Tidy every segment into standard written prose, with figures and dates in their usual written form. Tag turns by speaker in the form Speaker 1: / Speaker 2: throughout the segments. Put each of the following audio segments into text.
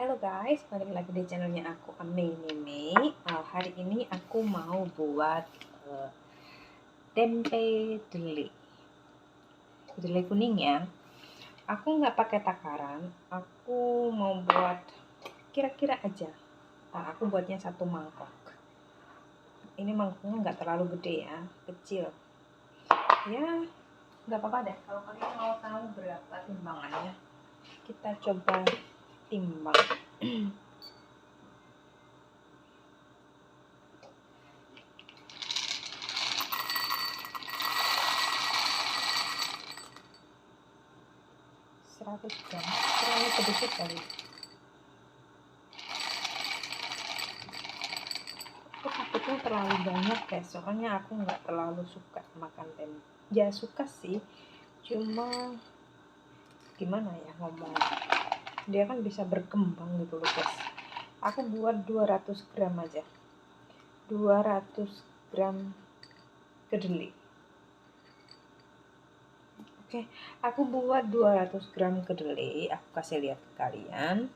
Speaker 1: Halo guys, balik lagi di channelnya aku Ame Mimi. Hari ini aku mau buat tempe delai kuning ya. Aku nggak pakai takaran, aku mau buat kira-kira aja. Aku buatnya satu mangkok. Ini mangkoknya nggak terlalu gede ya, kecil. Ya nggak apa-apa deh. Kalau kalian mau tahu berapa timbangannya, kita coba timbang. Gram, terlalu sedikit kali. Aku takutnya terlalu banyak guys, soalnya aku nggak terlalu suka makan tempe. Ya suka sih, cuma gimana ya ngomong, dia kan bisa berkembang gitu loh guys. Aku buat 200 gram aja, 200 gram kedelai. Oke, aku buat 200 gram kedelai, aku kasih lihat ke kalian.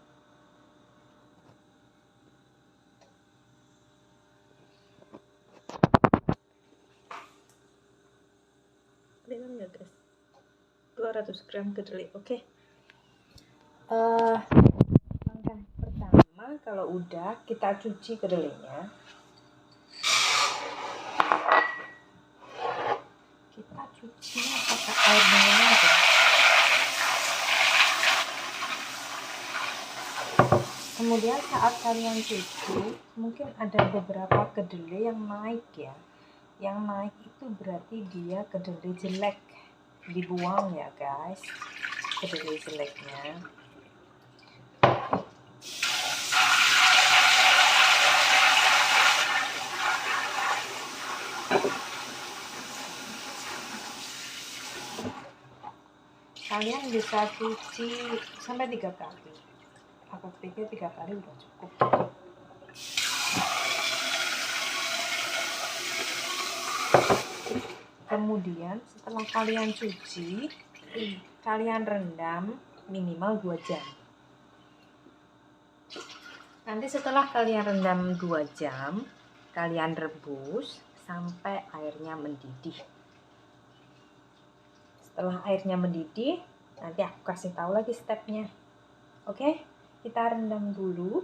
Speaker 1: Kelihatan nggak guys? 200 gram kedelai, oke. Langkah pertama, kalau udah kita cuci kedelainya. Kita cuci pakai air dingin aja. Kemudian saat kalian cuci, mungkin ada beberapa kedelai yang naik ya. Yang naik itu berarti dia kedelai jelek. Dibuang ya guys, kedelai jeleknya. Kalian bisa cuci sampai 3 kali. Aku pikir 3 kali udah cukup. Kemudian setelah kalian cuci, kalian rendam minimal 2 jam. Nanti setelah kalian rendam 2 jam, kalian rebus sampai airnya mendidih. Setelah airnya mendidih, nanti aku kasih tahu lagi stepnya. Oke, kita rendam dulu.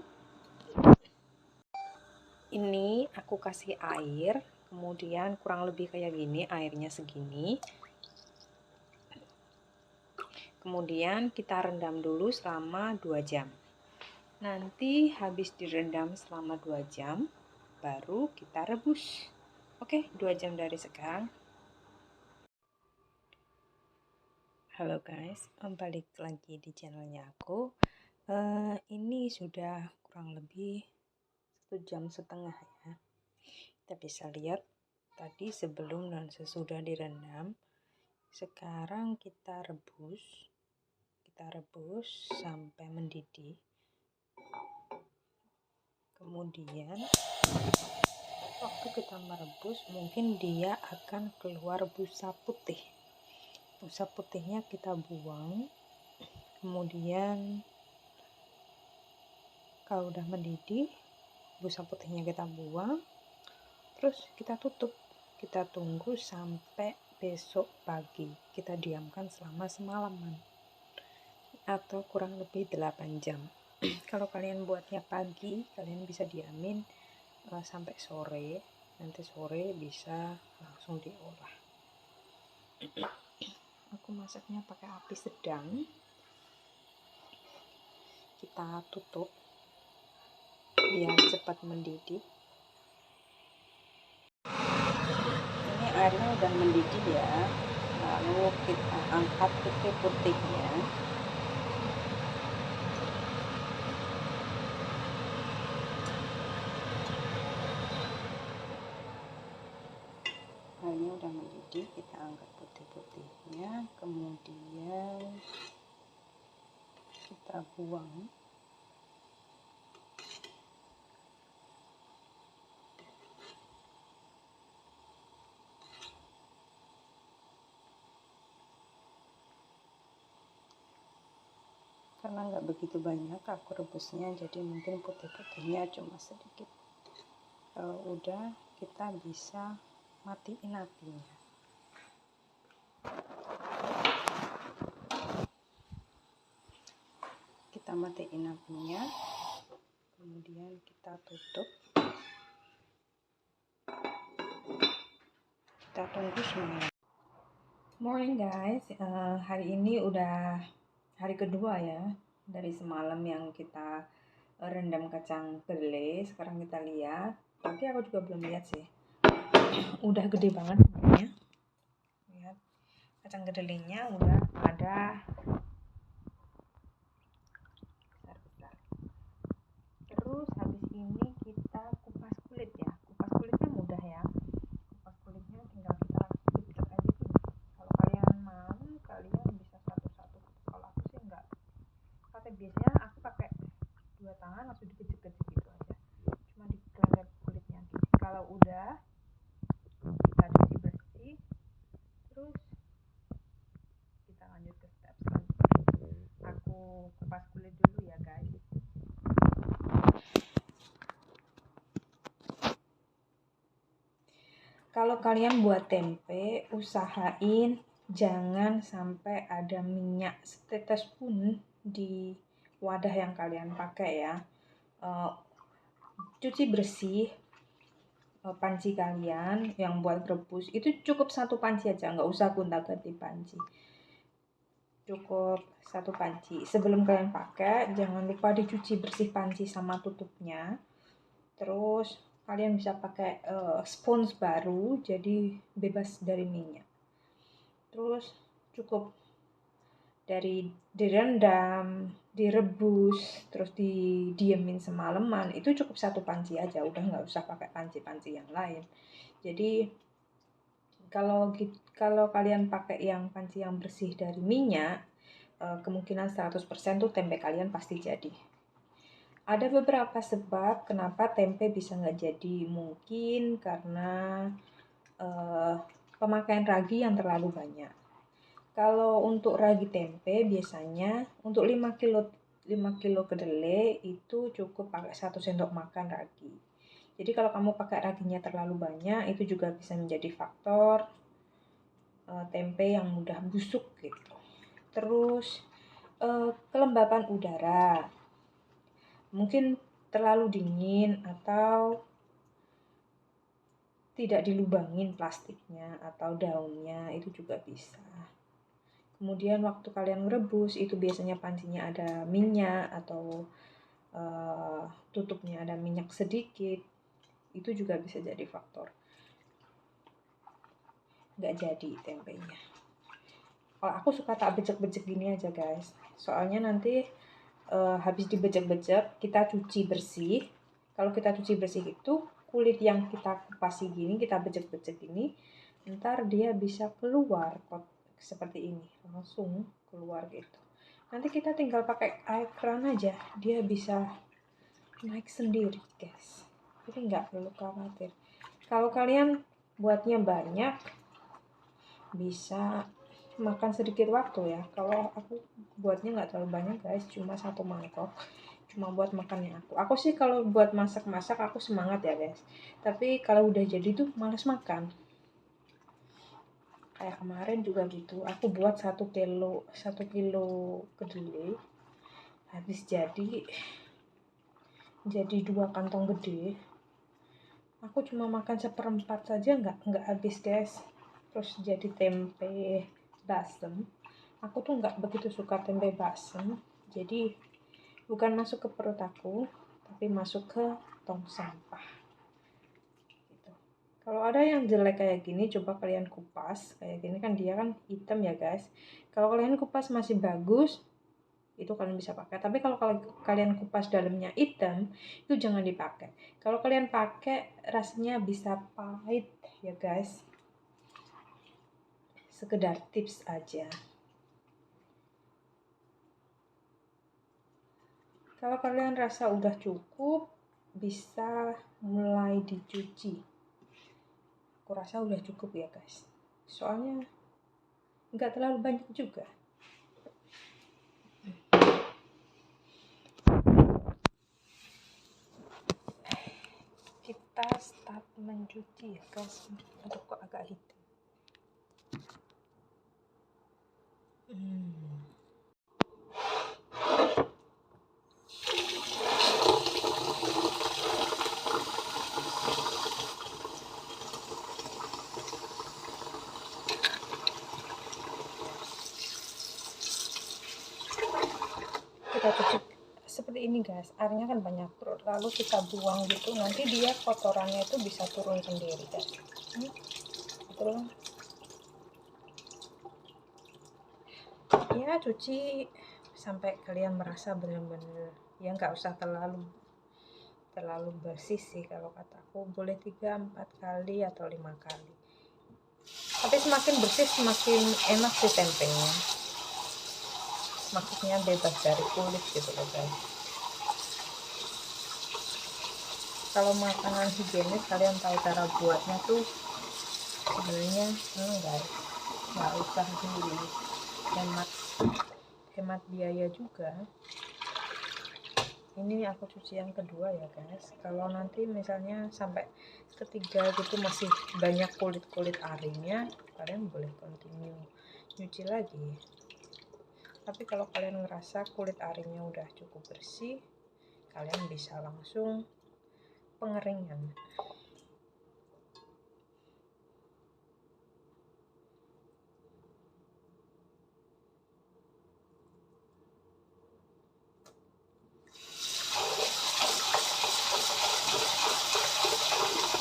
Speaker 1: Ini aku kasih air, kemudian kurang lebih kayak gini, airnya segini. Kemudian kita rendam dulu selama 2 jam. Nanti habis direndam selama 2 jam, baru kita rebus. Oke, 2 jam dari sekarang. Halo guys, balik lagi di channelnya aku. Ini sudah kurang lebih 1,5 jam ya. Kita bisa lihat tadi sebelum dan sesudah direndam. Sekarang kita rebus sampai mendidih. Kemudian waktu kita merebus, mungkin dia akan keluar busa putih. Busa putihnya kita buang. Kemudian kalau udah mendidih, busa putihnya kita buang. Terus kita tutup. Kita tunggu sampai besok pagi. Kita diamkan selama semalaman atau kurang lebih 8 jam. Kalau kalian buatnya pagi, kalian bisa diamin sampai sore. Nanti sore bisa langsung diolah. Aku masaknya pakai api sedang. Kita tutup biar cepat mendidih. Ini airnya udah mendidih ya. Lalu kita angkat putih-putihnya. Airnya udah mendidih, kita angkat putih-putihnya, kemudian kita buang. karena nggak begitu banyak aku rebusnya, jadi mungkin putih-putihnya cuma sedikit. Kalau udah, kita bisa matiin apinya. Kita matiin apinya, kemudian kita tutup, kita tunggu semalam. Morning guys, hari ini udah hari kedua ya dari semalam yang kita rendam kacang kedelai. Sekarang kita lihat, tapi aku juga belum lihat sih, udah gede banget sebenarnya. Lihat, kacang kedelainya udah ada besar-besar. Terus habis ini kita kupas kulit ya. Kupas kulitnya mudah ya, kupas kulitnya tinggal kita gigit aja gini. Kalau kalian mau, kalian bisa satu-satu. Kalau aku sih enggak, pakai biasanya aku pakai dua tangan langsung dikecil-kecil gitu aja, cuma digelender kulitnya gitu. Kalau udah, kita cuci bersih, terus kita lanjut ke step selanjutnya. Aku kupas kulit dulu ya guys. Kalau kalian buat tempe, usahain jangan sampai ada minyak setetes pun di wadah yang kalian pakai ya. Cuci bersih panci kalian yang buat rebus, itu cukup satu panci aja, nggak usah gonta-ganti panci, cukup satu panci. Sebelum kalian pakai, jangan lupa dicuci bersih panci sama tutupnya. Terus kalian bisa pakai spons baru, jadi bebas dari minyak. Terus cukup dari direndam, direbus, terus didiemin semalaman, itu cukup satu panci aja, udah nggak usah pakai panci-panci yang lain. Jadi kalau kalian pakai yang panci yang bersih dari minyak, kemungkinan 100% tuh tempe kalian pasti jadi. Ada beberapa sebab kenapa tempe bisa nggak jadi, mungkin karena pemakaian ragi yang terlalu banyak. Kalau untuk ragi tempe biasanya untuk 5 kilo kedelai itu cukup pakai 1 sendok makan ragi. Jadi kalau kamu pakai raginya terlalu banyak, itu juga bisa menjadi faktor tempe yang mudah busuk gitu. Terus kelembapan udara, mungkin terlalu dingin atau tidak dilubangin plastiknya atau daunnya, itu juga bisa. Kemudian waktu kalian merebus itu biasanya pancinya ada minyak atau tutupnya ada minyak sedikit, itu juga bisa jadi faktor nggak jadi tempenya. Kalau aku suka tak becek-becek gini aja guys, soalnya nanti habis dibecek-becek kita cuci bersih. Kalau kita cuci bersih itu kulit yang kita kupasi gini, kita becek-becek gini, ntar dia bisa keluar kok seperti ini, langsung keluar gitu. Nanti kita tinggal pakai air keran aja, dia bisa naik sendiri guys, jadi nggak perlu khawatir. Kalau kalian buatnya banyak, bisa makan sedikit waktu ya. Kalau aku buatnya nggak terlalu banyak guys, cuma satu mangkok, cuma buat makannya aku sih kalau buat masak-masak aku semangat ya guys, tapi kalau udah jadi tuh males makan. Kayak kemarin juga gitu, aku buat 1 kilo kedelai, habis jadi 2 kantong gede, aku cuma makan 1/4 saja nggak habis guys. Terus jadi tempe basem, aku tuh nggak begitu suka tempe basem, jadi bukan masuk ke perut aku, tapi masuk ke tong sampah gitu. Kalau ada yang jelek kayak gini, coba kalian kupas. Kayak gini kan dia kan hitam ya guys, kalau kalian kupas masih bagus, itu kalian bisa pakai. Tapi kalau kalian kupas dalamnya hitam, itu jangan dipakai. Kalau kalian pakai rasanya bisa pahit ya guys. Sekedar tips aja. Kalau kalian rasa udah cukup, bisa mulai dicuci. Aku rasa udah cukup ya guys, soalnya nggak terlalu banyak juga. start mencuci ya guys. Aduh kok agak hitam. Kita cuci seperti ini guys, airnya kan banyak, lalu kita buang gitu, nanti dia kotorannya itu bisa turun sendiri guys. Betul ya, cuci sampai kalian merasa benar-benar ya, nggak usah terlalu bersih sih, kalau kataku boleh 3-4 kali atau 5 kali, tapi semakin bersih semakin enak sih tempenya, maksudnya bebas dari kulit gitu loh guys. Kalau makanan higienis kalian tahu cara buatnya tuh sebenarnya guys, nggak usah dulu hemat biaya juga. Ini aku cuci yang kedua ya guys. Kalau nanti misalnya sampai ketiga gitu masih banyak kulit arinya, kalian boleh continue nyuci lagi. Tapi kalau kalian ngerasa kulit arinya udah cukup bersih, kalian bisa langsung pengeringan.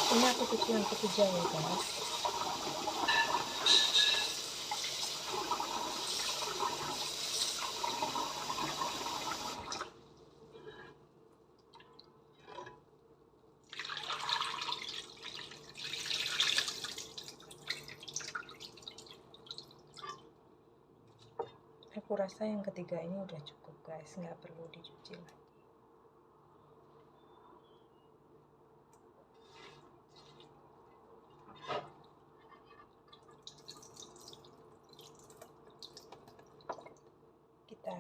Speaker 1: Ini aku cuci yang ketiga ya guys. Aku rasa yang ketiga ini udah cukup guys, nggak perlu dicuci lagi. Kita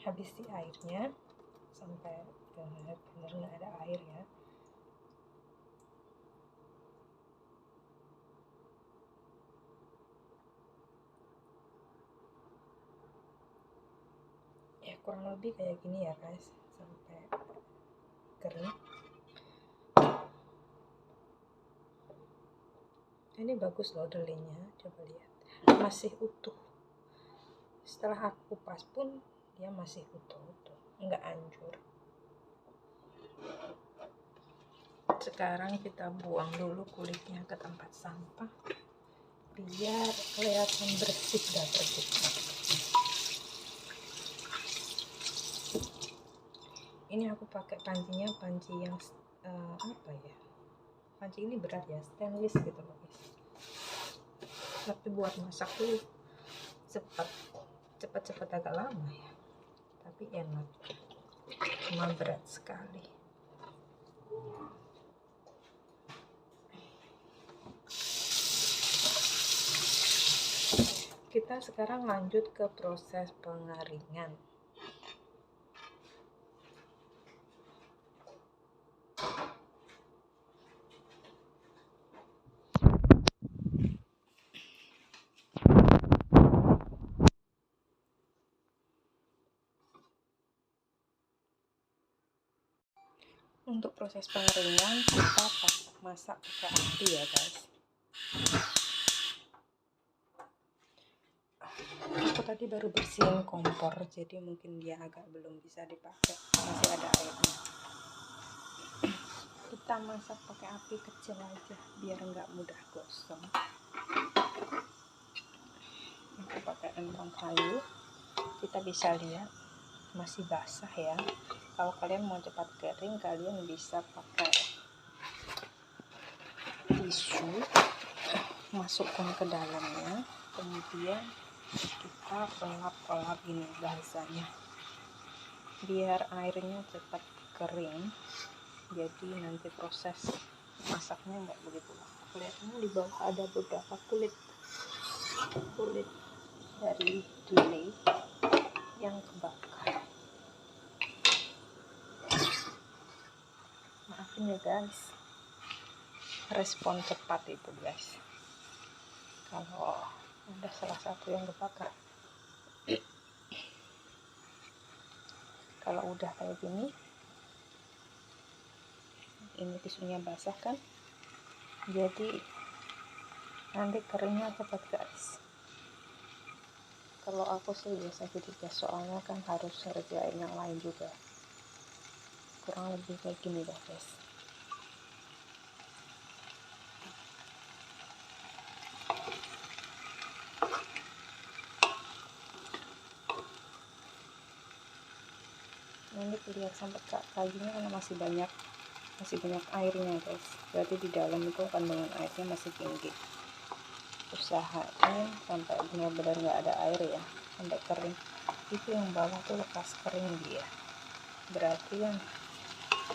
Speaker 1: habisi airnya sampai benar-benar nggak ada air ya. Ya kurang lebih kayak gini ya guys, sampai kering. Ini bagus loh delinya, coba lihat, masih utuh. Setelah aku kupas pun dia masih utuh, nggak hancur. Sekarang kita buang dulu kulitnya ke tempat sampah biar kelihatan bersih dan terbuka. Ini aku pakai pancinya, panci yang apa ya, panci ini berat ya, stainless gitu loh guys, tapi buat masak tuh cepat agak lama ya, tapi enak, cuma berat sekali. Kita sekarang lanjut ke proses pengeringan. Untuk proses pengeringan kita masak pakai api ya guys. Aku tadi baru bersihin kompor, jadi mungkin dia agak belum bisa dipakai, masih ada airnya. Kita masak pakai api kecil aja biar nggak mudah gosong. Aku pakai rentang kayu, kita bisa lihat masih basah ya. Kalau kalian mau cepat kering, kalian bisa pakai tisu, masukkan ke dalamnya, kemudian kita elap ini bahasanya, biar airnya cepat kering, jadi nanti proses masaknya nggak begitu lama. Kelihatannya di bawah ada beberapa kulit dari kedelai yang kebakar. ini guys, respon cepat itu guys. Kalau ada salah satu yang kebakar, kalau udah kayak gini, ini tisunya basah kan, jadi nanti keringnya cepat guys. Kalau aku sih biasa gitu guys, soalnya kan harus ngerjain yang lain juga. Kurang lebih kayak gini dah guys. Ini kelihatan sampai kakinya karena masih banyak airnya guys, berarti di dalam itu kandungan airnya masih tinggi. Usahain sampai benar-benar nggak ada air ya, sampai kering. Itu yang bawah tuh lekas kering dia, berarti yang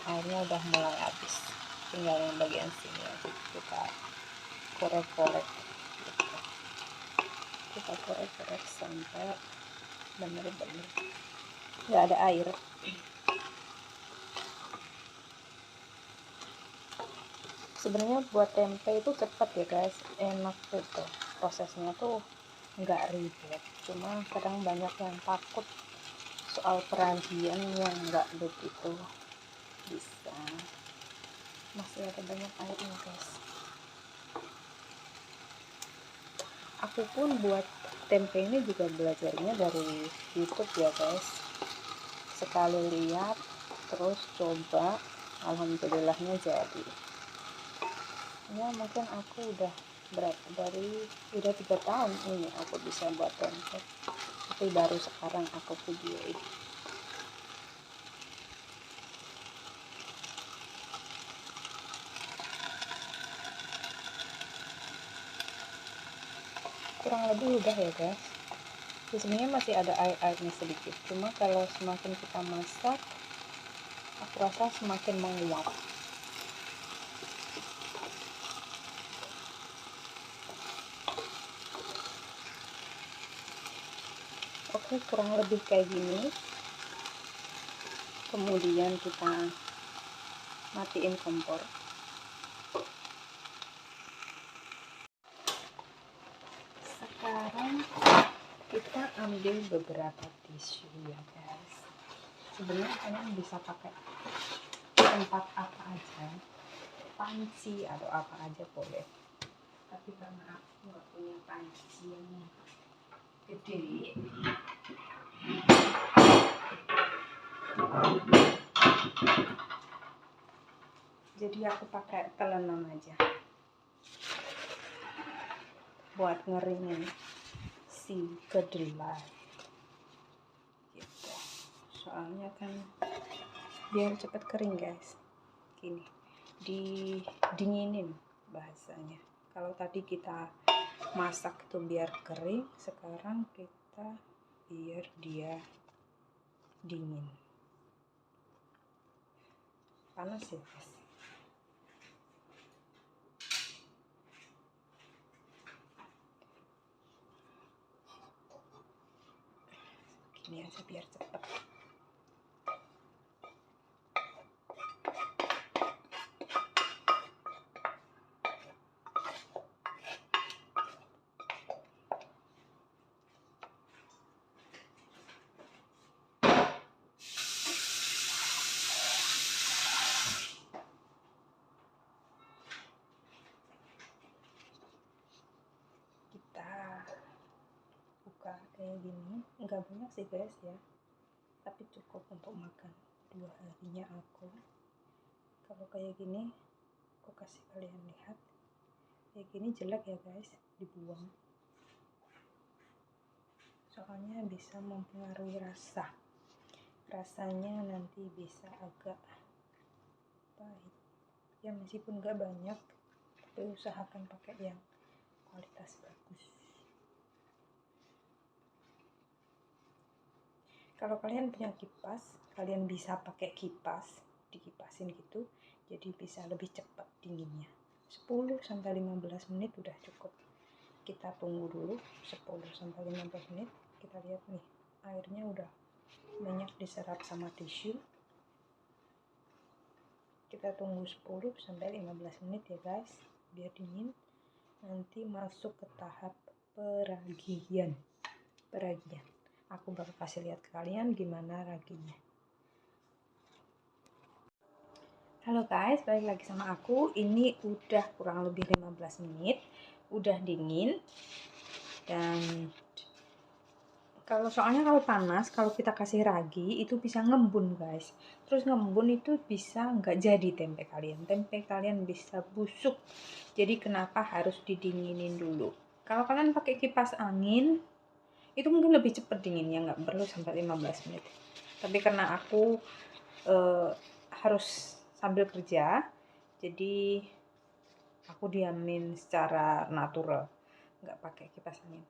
Speaker 1: airnya udah mulai habis. Tinggal yang bagian sini aja kita korek-korek gitu. Kita korek-korek sampai benar-benar nggak ada air. Sebenarnya buat tempe itu cepat ya guys, enak gitu, prosesnya tuh nggak ribet. Cuma kadang banyak yang takut soal peragian yang nggak begitu bisa, masih ada banyak airnya guys. Aku pun buat tempe ini juga belajarnya dari YouTube ya guys, sekali lihat terus coba, alhamdulillahnya jadi. Ya mungkin aku udah udah 3 tahun ini aku bisa buat tempe, tapi baru sekarang aku videoin. Kurang lebih udah ya guys. Sebenarnya masih ada air-airnya sedikit, cuma kalau semakin kita masak aku rasa semakin menguap. Oke, kurang lebih kayak gini. Kemudian kita matiin kompor. Sekarang kita ambil beberapa tisu ya guys. Sebenarnya kalian bisa pakai tempat apa aja, panci atau apa aja boleh, tapi karena aku nggak punya panci yang gede, jadi aku pakai telenan aja buat ngeringin si kedelai gitu. Soalnya kan biar cepet kering guys, gini didinginin bahasanya. Kalau tadi kita masak itu biar kering, sekarang kita biar dia dingin. Panas ya guys. Gini aja biar cepet. Kita buka kayak gini, nggak banyak sih guys ya, tapi cukup untuk makan 2 harinya aku. Kalau kayak gini aku kasih kalian lihat, kayak gini jelek ya guys, dibuang, soalnya bisa mempengaruhi rasanya nanti bisa agak pahit ya, meskipun nggak banyak, tapi usahakan pakai yang kualitas bagus. Kalau kalian punya kipas, kalian bisa pakai kipas, dikipasin gitu, jadi bisa lebih cepat dinginnya. 10-15 menit udah cukup. Kita tunggu dulu 10-15 menit. Kita lihat nih, airnya udah banyak diserap sama tisu. Kita tunggu 10 sampai 15 menit ya guys, biar dingin. Nanti masuk ke tahap peragian. Aku bakal kasih lihat ke kalian gimana raginya. Halo guys, balik lagi sama aku. Ini udah kurang lebih 15 menit, udah dingin. Dan soalnya kalau panas, kalau kita kasih ragi itu bisa ngembun guys. Terus ngembun itu bisa nggak jadi tempe kalian bisa busuk. Jadi kenapa harus didinginin dulu? Kalau kalian pakai kipas angin itu mungkin lebih cepet dinginnya, nggak perlu sampai 15 menit. Tapi karena aku harus sambil kerja, jadi aku diamin secara natural, nggak pakai kipas angin.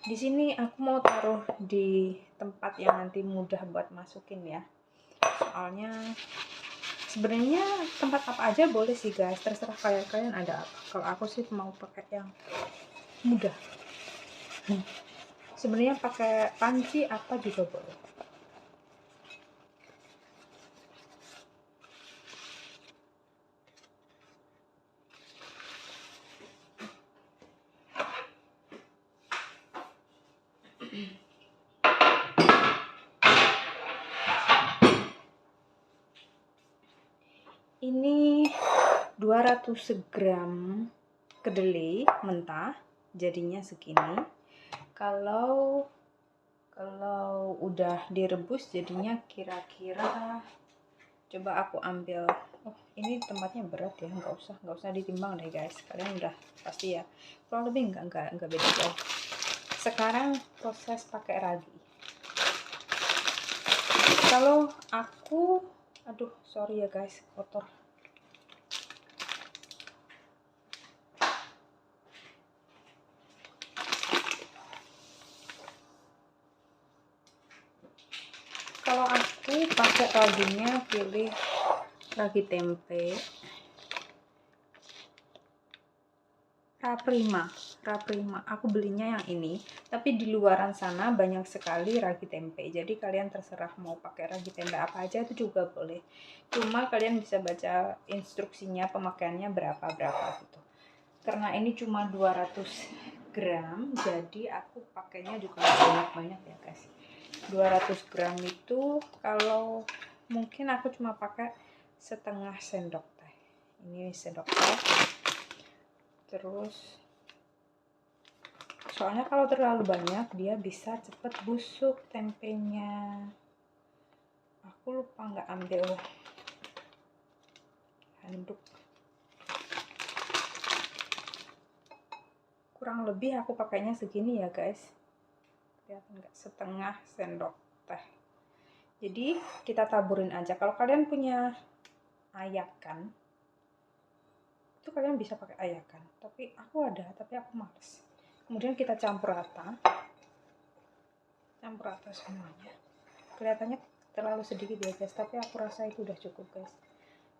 Speaker 1: Di sini aku mau taruh di tempat yang nanti mudah buat masukin ya. Soalnya sebenarnya tempat apa aja boleh sih guys, terserah kalian ada apa. Kalau aku sih mau pakai yang mudah. Sebenarnya pakai panci apa juga boleh. Ini 200 gram kedelai mentah, jadinya segini. Kalau udah direbus jadinya kira-kira, coba aku ambil. Oh, ini tempatnya berat ya, nggak usah ditimbang deh guys. Kalian udah pasti ya. Kurang lebih nggak beda jauh. Sekarang proses pakai ragi. Kalau aku, aduh sorry ya guys, kotor. Kalau aku pakai raginya pilih ragi tempe Raprima. Aku belinya yang ini, tapi di luaran sana banyak sekali ragi tempe. Jadi kalian terserah mau pakai ragi tempe apa aja itu juga boleh. Cuma kalian bisa baca instruksinya pemakaiannya berapa gitu. Karena ini cuma 200 gram, jadi aku pakainya juga banyak ya guys. 200 gram itu kalau mungkin aku cuma pakai setengah sendok teh. Ini sendok teh. Terus soalnya kalau terlalu banyak dia bisa cepet busuk tempenya. Aku lupa nggak ambil handuk. Kurang lebih aku pakainya segini ya guys. Kelihatan nggak? Setengah sendok teh. Jadi kita taburin aja. Kalau kalian punya ayakan, itu kalian bisa pakai ayakan. Tapi aku ada, tapi aku males. Kemudian kita campur rata semuanya. Kelihatannya terlalu sedikit ya guys, tapi aku rasa itu udah cukup guys.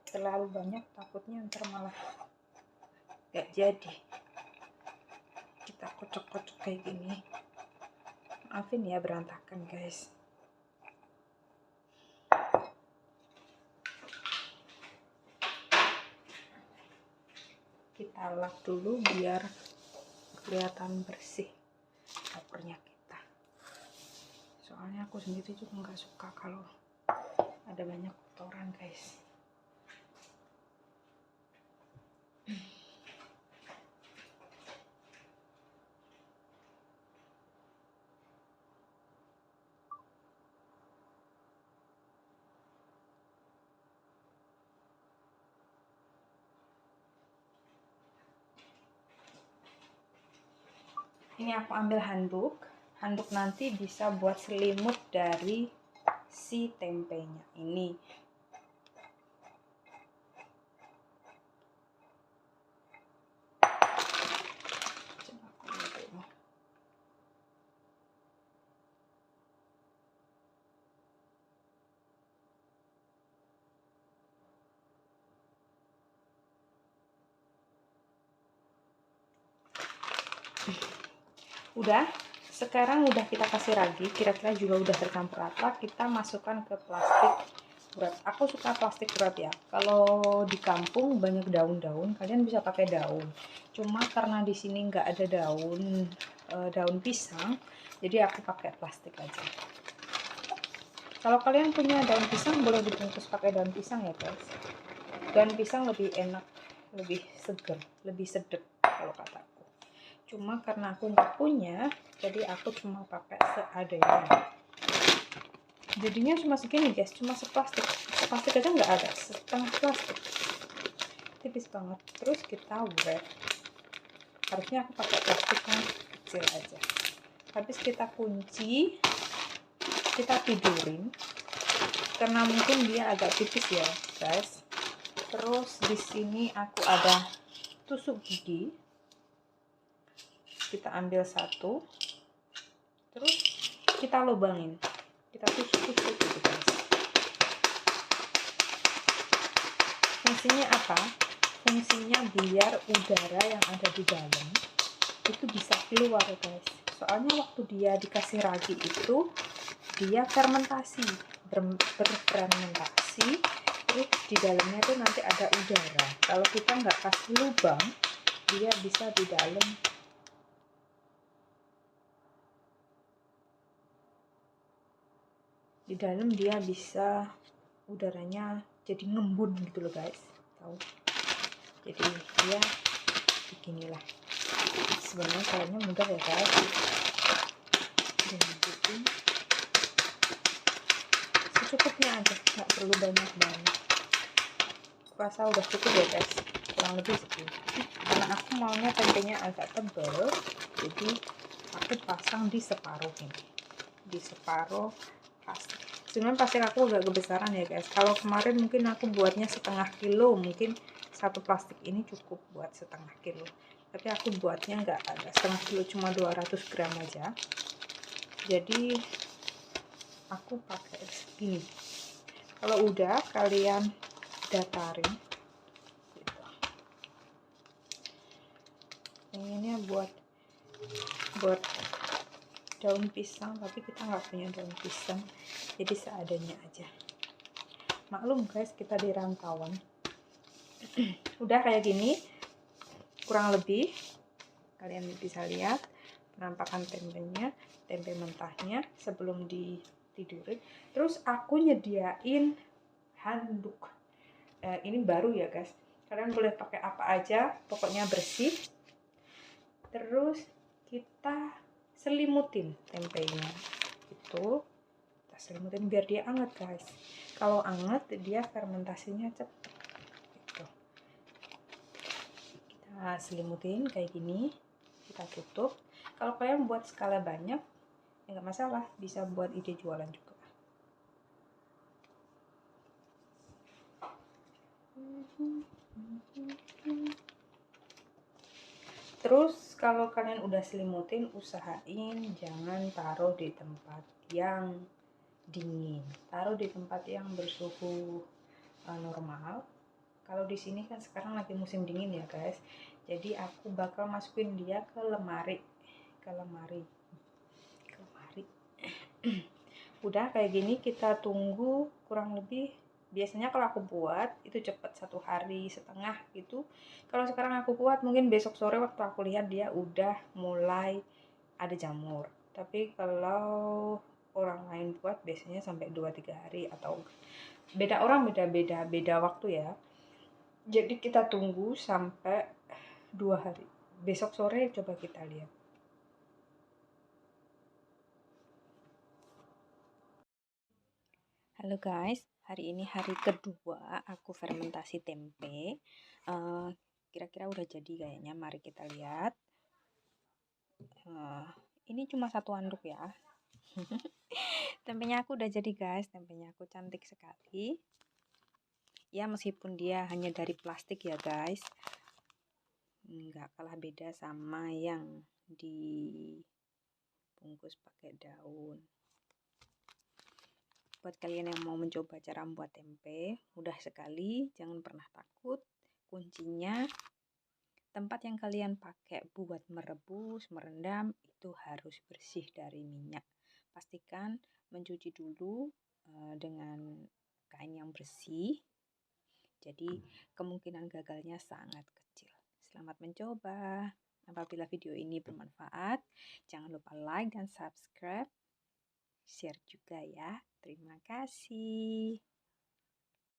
Speaker 1: Terlalu banyak takutnya ntar malah gak jadi. Kita kocok-kocok kayak gini. Maafin ya berantakan guys. Kita lap dulu biar kelihatan bersih dapurnya kita. Soalnya aku sendiri juga nggak suka kalau ada banyak kotoran guys. Ini aku ambil handuk nanti bisa buat selimut dari si tempenya ini. Udah, Sekarang udah kita kasih ragi, kira-kira juga udah tercampur rata, kita masukkan ke plastik wrap. Aku suka plastik wrap ya. Kalau di kampung banyak daun-daun, kalian bisa pakai daun. Cuma karena di sini nggak ada daun pisang, jadi aku pakai plastik aja. Kalau kalian punya daun pisang, boleh dibungkus pakai daun pisang ya guys. Daun pisang lebih enak, lebih seger, lebih sedap kalau kataku. Cuma karena aku nggak punya, jadi aku cuma pakai seadanya. Jadinya cuma segini guys, cuma seplastik aja nggak ada, setengah plastik, tipis banget. Terus kita wrap, harusnya aku pakai plastik yang kecil aja. Habis kita kunci, kita tidurin karena mungkin dia agak tipis ya guys. Terus di sini aku ada tusuk gigi, kita ambil satu, terus kita lubangin, kita tusuk-tusuk gitu guys. Fungsinya apa? Fungsinya biar udara yang ada di dalam itu bisa keluar guys. Soalnya waktu dia dikasih ragi itu dia fermentasi, berfermentasi, terus di dalamnya tuh nanti ada udara. Kalau kita nggak kasih lubang, dia bisa di dalam dia bisa udaranya jadi ngembun gitu loh guys, tahu? Jadi dia beginilah. Sebenarnya caranya mudah ya guys. Dilanjutin secukupnya aja, nggak perlu banyak banget. Rasa udah cukup ya guys, kurang lebih segini. Karena aku maunya tempenya agak tebal, jadi aku pasang di separuh ini, di separuh plastik. Sebenarnya plastik aku agak kebesaran ya guys. Kalau kemarin mungkin aku buatnya setengah kilo, mungkin satu plastik ini cukup buat setengah kilo. Tapi aku buatnya nggak ada setengah kilo, cuma 200 gram aja. Jadi aku pakai segini. Kalau udah kalian datarin gitu. Pengennya buat daun pisang, tapi kita nggak punya daun pisang, jadi seadanya aja. Maklum guys, kita di rantauan. Udah kayak gini kurang lebih, kalian bisa lihat penampakan tempenya, tempe mentahnya sebelum ditidurin. Terus aku nyediain handuk, ini baru ya guys, kalian boleh pakai apa aja, pokoknya bersih. Terus kita selimutin tempenya, itu kita selimutin biar dia anget guys. Kalau anget dia fermentasinya cepet gitu. Kita selimutin kayak gini, kita tutup. Kalau kalian buat skala banyak ya nggak masalah, bisa buat ide jualan juga. Terus kalau kalian udah selimutin, usahain jangan taruh di tempat yang dingin, taruh di tempat yang bersuhu normal. Kalau di sini kan sekarang lagi musim dingin ya guys, jadi aku bakal masukin dia ke lemari. Udah kayak gini kita tunggu kurang lebih, biasanya kalau aku buat itu cepet 1,5 hari gitu. Kalau sekarang aku buat mungkin besok sore waktu aku lihat dia udah mulai ada jamur. Tapi kalau orang lain buat biasanya sampai 2-3 hari, atau beda orang beda waktu ya. Jadi kita tunggu sampai 2 hari. Besok sore coba kita lihat. Halo guys, hari ini hari kedua aku fermentasi tempe. Kira-kira udah jadi kayaknya, mari kita lihat. Ini cuma satu handuk ya. Tempenya aku udah jadi guys, tempenya aku cantik sekali. Ya meskipun dia hanya dari plastik ya guys, nggak kalah beda sama yang dibungkus pakai daun. Buat kalian yang mau mencoba cara membuat tempe, mudah sekali, jangan pernah takut. Kuncinya Tempat yang kalian pakai buat merebus, merendam itu harus bersih dari minyak. Pastikan mencuci dulu dengan kain yang bersih. Jadi kemungkinan gagalnya sangat kecil. Selamat mencoba. Apabila video ini bermanfaat, jangan lupa like dan subscribe. Share juga ya. Terima kasih.